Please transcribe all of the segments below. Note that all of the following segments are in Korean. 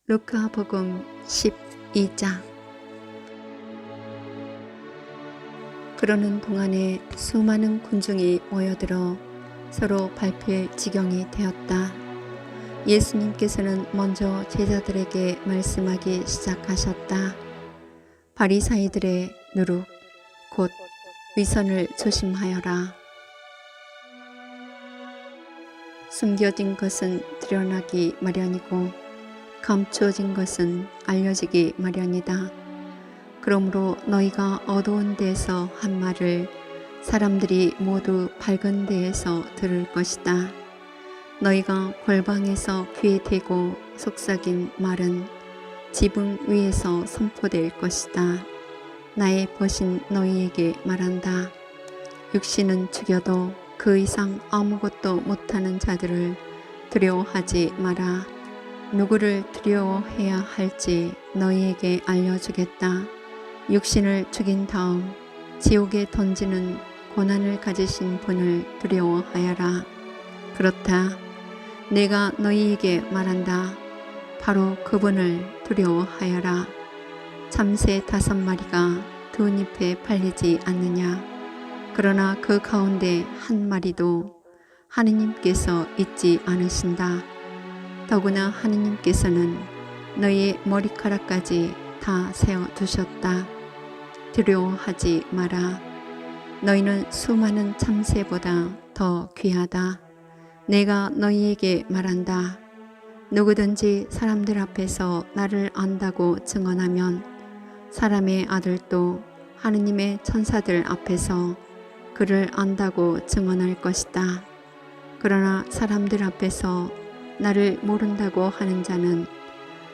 루카복음 12장. 그러는 동안에 수많은 군중이 모여들어 서로 밟힐 지경이 되었다. 예수님께서는 먼저 제자들에게 말씀하기 시작하셨다. 바리사이들의 누룩 곧 위선을 조심하여라. 숨겨진 것은 드러나기 마련이고 감추어진 것은 알려지기 마련이다. 그러므로 너희가 어두운 데에서 한 말을 사람들이 모두 밝은 데에서 들을 것이다. 너희가 골방에서 귀에 대고 속삭인 말은 지붕 위에서 선포될 것이다. 나의 벗인 너희에게 말한다. 육신은 죽여도 그 이상 아무것도 못하는 자들을 두려워하지 마라. 누구를 두려워해야 할지 너희에게 알려주겠다. 육신을 죽인 다음 지옥에 던지는 고난을 가지신 분을 두려워하여라. 그렇다. 내가 너희에게 말한다. 바로 그분을 두려워하여라. 참새 5마리가 두 잎에 팔리지 않느냐. 그러나 그 가운데 한 마리도 하느님께서 잊지 않으신다. 더구나 하느님께서는 너희의 머리카락까지 다 세어두셨다. 두려워하지 마라. 너희는 수많은 참새보다 더 귀하다. 내가 너희에게 말한다. 누구든지 사람들 앞에서 나를 안다고 증언하면 사람의 아들도 하느님의 천사들 앞에서 그를 안다고 증언할 것이다. 그러나 사람들 앞에서 나를 모른다고 하는 자는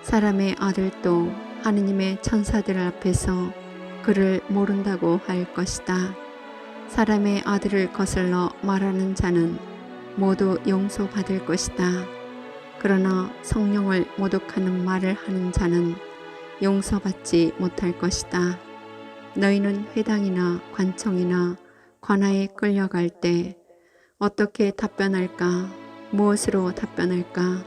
사람의 아들도 하느님의 천사들 앞에서 그를 모른다고 할 것이다. 사람의 아들을 거슬러 말하는 자는 모두 용서받을 것이다. 그러나 성령을 모독하는 말을 하는 자는 용서받지 못할 것이다. 너희는 회당이나 관청이나 관아에 끌려갈 때 어떻게 답변할까? 무엇으로 답변할까?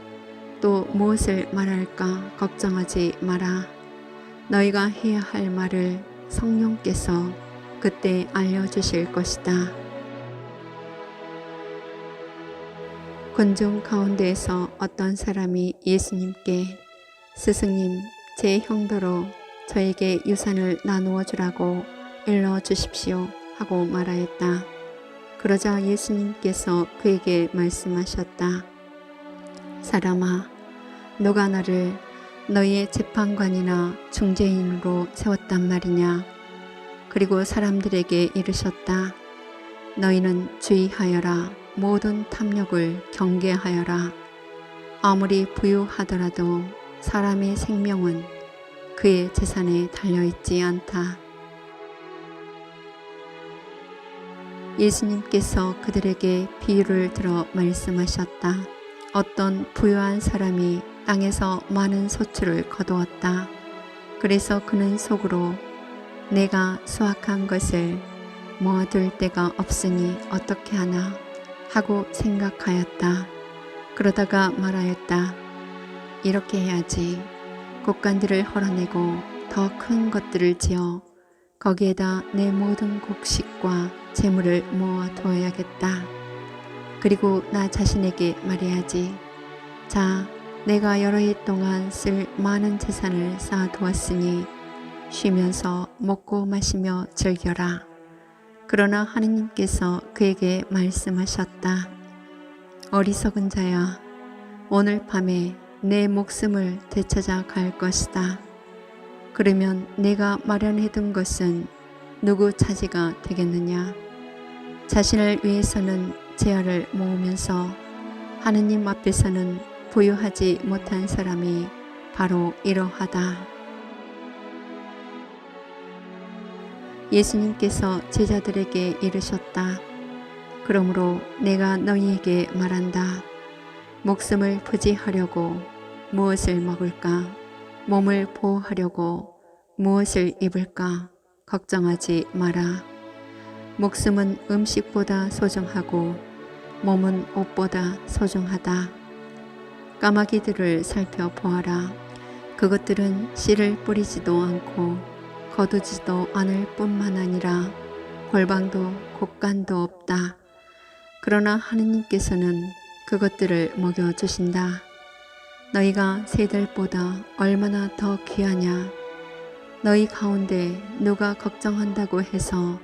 또 무엇을 말할까? 걱정하지 마라. 너희가 해야 할 말을 성령께서 그때 알려주실 것이다. 군중 가운데에서 어떤 사람이 예수님께 스승님, 제 형도로 저에게 유산을 나누어 주라고 일러 주십시오 하고 말하였다. 그러자 예수님께서 그에게 말씀하셨다. 사람아, 누가 나를 너희의 재판관이나 중재인으로 세웠단 말이냐. 그리고 사람들에게 이르셨다. 너희는 주의하여라. 모든 탐욕을 경계하여라. 아무리 부유하더라도 사람의 생명은 그의 재산에 달려있지 않다. 예수님께서 그들에게 비유를 들어 말씀하셨다. 어떤 부유한 사람이 땅에서 많은 소출을 거두었다. 그래서 그는 속으로 내가 수확한 것을 모아둘 데가 없으니 어떻게 하나 하고 생각하였다. 그러다가 말하였다. 이렇게 해야지. 곡간들을 헐어내고 더 큰 것들을 지어 거기에다 내 모든 곡식과 재물을 모아 두어야겠다. 그리고 나 자신에게 말해야지. 자, 내가 여러 해 동안 쓸 많은 재산을 쌓아두었으니 쉬면서 먹고 마시며 즐겨라. 그러나 하느님께서 그에게 말씀하셨다. 어리석은 자야, 오늘 밤에 내 목숨을 되찾아 갈 것이다. 그러면 내가 마련해둔 것은 누구 차지가 되겠느냐? 자신을 위해서는 재화를 모으면서 하느님 앞에서는 부유하지 못한 사람이 바로 이러하다. 예수님께서 제자들에게 이르셨다. 그러므로 내가 너희에게 말한다. 목숨을 부지하려고 무엇을 먹을까? 몸을 보호하려고 무엇을 입을까? 걱정하지 마라. 목숨은 음식보다 소중하고 몸은 옷보다 소중하다. 까마귀들을 살펴보아라. 그것들은 씨를 뿌리지도 않고 거두지도 않을 뿐만 아니라 골방도 곡간도 없다. 그러나 하느님께서는 그것들을 먹여주신다. 너희가 새들보다 얼마나 더 귀하냐. 너희 가운데 누가 걱정한다고 해서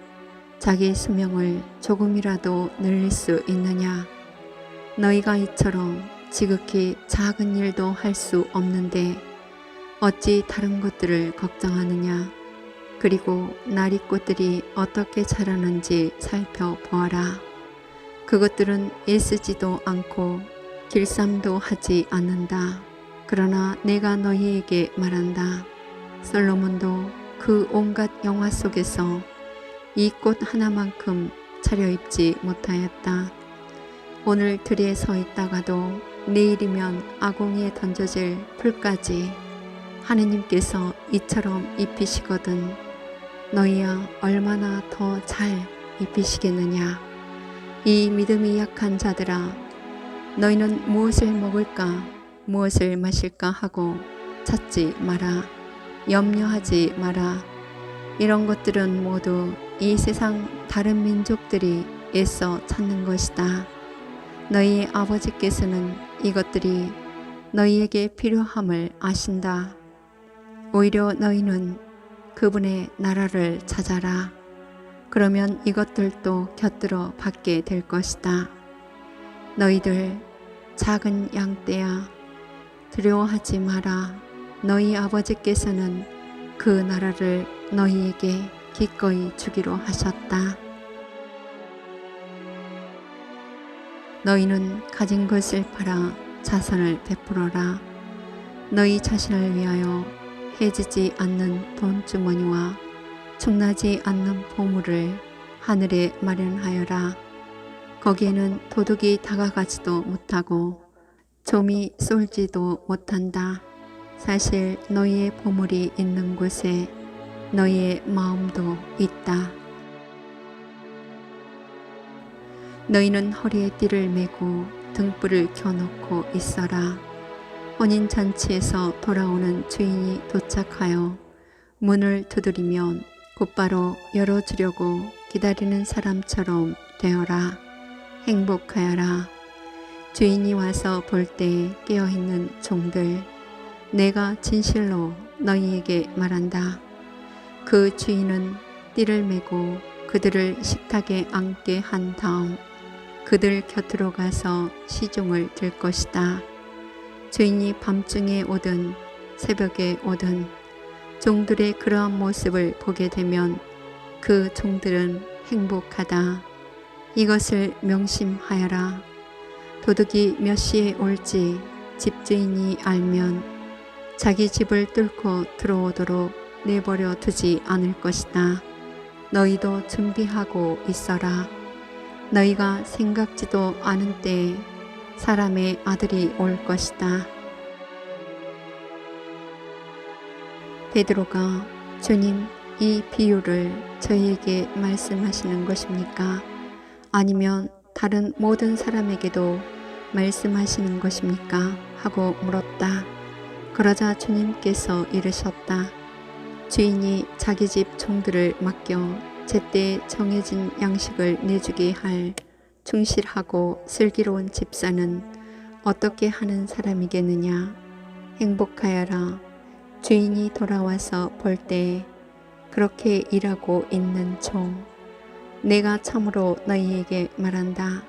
자기 수명을 조금이라도 늘릴 수 있느냐. 너희가 이처럼 지극히 작은 일도 할 수 없는데 어찌 다른 것들을 걱정하느냐. 그리고 나리꽃들이 어떻게 자라는지 살펴보아라. 그것들은 애쓰지도 않고 길쌈도 하지 않는다. 그러나 내가 너희에게 말한다. 솔로몬도 그 온갖 영화 속에서 이 꽃 하나만큼 차려입지 못하였다. 오늘 들에 서 있다가도 내일이면 아궁이에 던져질 풀까지 하느님께서 이처럼 입히시거든 너희야 얼마나 더 잘 입히시겠느냐. 이 믿음이 약한 자들아, 너희는 무엇을 먹을까 무엇을 마실까 하고 찾지 마라. 염려하지 마라. 이런 것들은 모두 이 세상 다른 민족들이 애써 찾는 것이다. 너희의 아버지께서는 이것들이 너희에게 필요함을 아신다. 오히려 너희는 그분의 나라를 찾아라. 그러면 이것들도 곁들어 받게 될 것이다. 너희들 작은 양떼야, 두려워하지 마라. 너희 아버지께서는 그 나라를 너희에게 기꺼이 주기로 하셨다. 너희는 가진 것을 팔아 자선을 베풀어라. 너희 자신을 위하여 해지지 않는 돈주머니와 충나지 않는 보물을 하늘에 마련하여라. 거기에는 도둑이 다가가지도 못하고 좀이 쏠지도 못한다. 사실 너희의 보물이 있는 곳에 너희의 마음도 있다. 너희는 허리에 띠를 메고 등불을 켜놓고 있어라. 혼인잔치에서 돌아오는 주인이 도착하여 문을 두드리면 곧바로 열어주려고 기다리는 사람처럼 되어라. 행복하여라. 주인이 와서 볼 때 깨어있는 종들, 내가 진실로 너희에게 말한다. 그 주인은 띠를 메고 그들을 식탁에 앉게 한 다음 그들 곁으로 가서 시중을 들 것이다. 주인이 밤중에 오든 새벽에 오든 종들의 그러한 모습을 보게 되면 그 종들은 행복하다. 이것을 명심하여라. 도둑이 몇 시에 올지 집주인이 알면 자기 집을 뚫고 들어오도록 내버려 두지 않을 것이다. 너희도 준비하고 있어라. 너희가 생각지도 않은 때에 사람의 아들이 올 것이다. 베드로가 주님, 이 비유를 저희에게 말씀하시는 것입니까? 아니면 다른 모든 사람에게도 말씀하시는 것입니까? 하고 물었다. 그러자 주님께서 이르셨다. 주인이 자기 집 종들을 맡겨 제때에 정해진 양식을 내주게 할 충실하고 슬기로운 집사는 어떻게 하는 사람이겠느냐. 행복하여라. 주인이 돌아와서 볼 때 그렇게 일하고 있는 종. 내가 참으로 너희에게 말한다.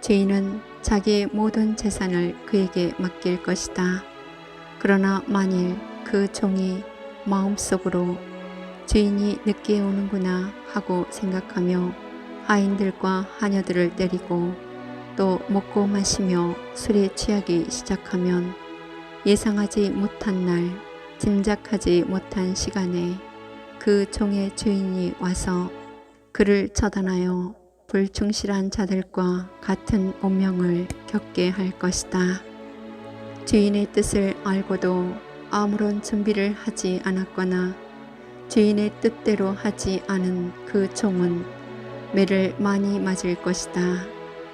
주인은 자기의 모든 재산을 그에게 맡길 것이다. 그러나 만일 그 종이 마음속으로 주인이 늦게 오는구나 하고 생각하며 하인들과 하녀들을 때리고 또 먹고 마시며 술에 취하기 시작하면 예상하지 못한 날, 짐작하지 못한 시간에 그 종의 주인이 와서 그를 처단하여 불충실한 자들과 같은 운명을 겪게 할 것이다. 주인의 뜻을 알고도 아무런 준비를 하지 않았거나 주인의 뜻대로 하지 않은 그 종은 매를 많이 맞을 것이다.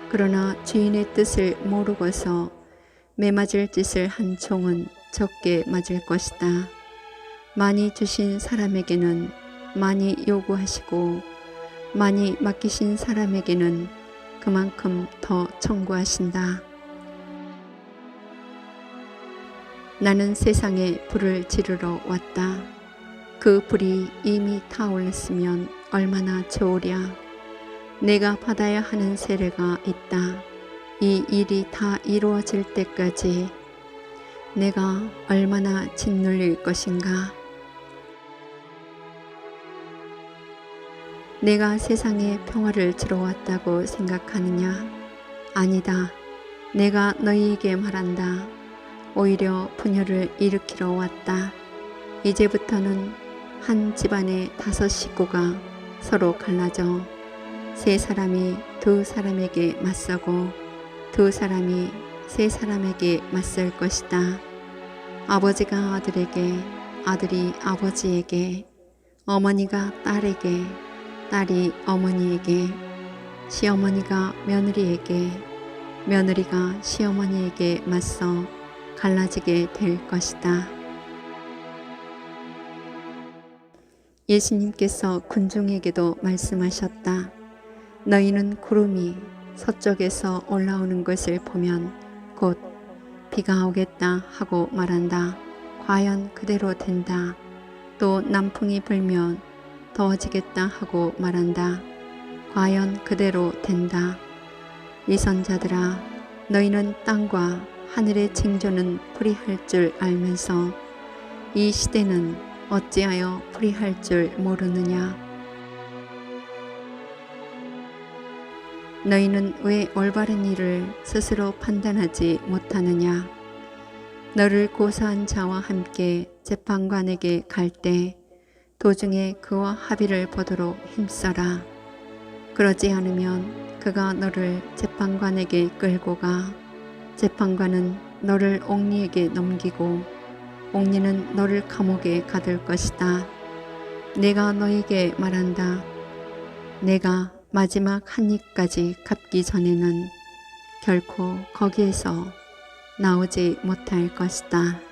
그러나 주인의 뜻을 모르고서 매 맞을 짓을 한 종은 적게 맞을 것이다. 많이 주신 사람에게는 많이 요구하시고 많이 맡기신 사람에게는 그만큼 더 청구하신다. 나는 세상에 불을 지르러 왔다. 그 불이 이미 타올랐으면 얼마나 좋으랴. 내가 받아야 하는 세례가 있다. 이 일이 다 이루어질 때까지 내가 얼마나 짓눌릴 것인가. 내가 세상에 평화를 주러 왔다고 생각하느냐? 아니다. 내가 너희에게 말한다. 오히려 분열을 일으키러 왔다. 이제부터는 한 집안의 5 식구가 서로 갈라져 세 사람이 두 사람에게 맞서고 두 사람이 세 사람에게 맞설 것이다. 아버지가 아들에게, 아들이 아버지에게, 어머니가 딸에게, 딸이 어머니에게, 시어머니가 며느리에게, 며느리가 시어머니에게 맞서 갈라지게 될 것이다. 예수님께서 군중에게도 말씀하셨다. 너희는 구름이 서쪽에서 올라오는 것을 보면 곧 비가 오겠다 하고 말한다. 과연 그대로 된다. 또 남풍이 불면 더워지겠다 하고 말한다. 과연 그대로 된다. 위선자들아, 너희는 땅과 하늘의 징조는 불의할 줄 알면서 이 시대는 어찌하여 불의할 줄 모르느냐. 너희는 왜 올바른 일을 스스로 판단하지 못하느냐. 너를 고소한 자와 함께 재판관에게 갈 때 도중에 그와 합의를 보도록 힘써라. 그러지 않으면 그가 너를 재판관에게 끌고 가 재판관은 너를 옥리에게 넘기고 옥리는 너를 감옥에 가둘 것이다. 내가 너에게 말한다. 내가 마지막 한 입까지 갚기 전에는 결코 거기에서 나오지 못할 것이다.